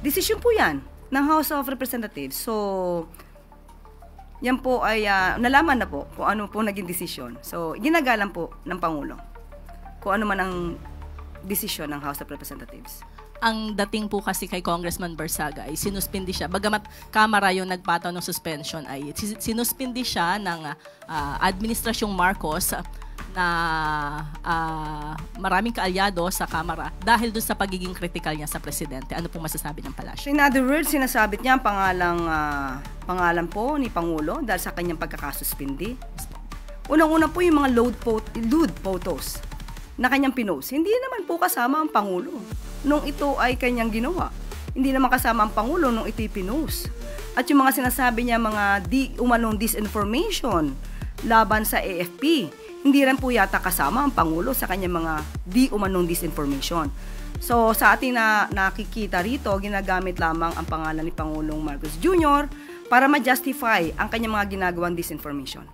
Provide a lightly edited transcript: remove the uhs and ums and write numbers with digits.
Desisyon po yan ng House of Representatives. So, yan po ay nalaman na po kung ano po naging desisyon. So, ginagalang po ng Pangulo kung ano man ang desisyon ng House of Representatives. Ang dating po kasi kay Congressman Barsaga ay sinuspindi siya. Bagamat Kamara yung nagpataw ng suspension, ay sinuspindi siya ng Administrasyong Marcos na maraming kaalyado sa Kamara dahil doon sa pagiging critical niya sa presidente. Ano pong masasabi ng palasyo? In other words, sinasabit niya ang pangalan po ni Pangulo dahil sa kanyang pagkakasuspindi. Unang-una po yung mga lewd photos na kanyang pinost. Hindi naman po kasama ang Pangulo nung ito ay kanyang ginawa. Hindi naman kasama ang Pangulo nung ito pinost. At yung mga sinasabi niya mga umanong disinformation laban sa AFP, hindi rin po yata kasama ang Pangulo sa kanyang mga umanong disinformation. So sa ating nakikita rito, ginagamit lamang ang pangalan ni Pangulong Marcos Jr. para ma-justify ang kanyang mga ginagawang disinformation.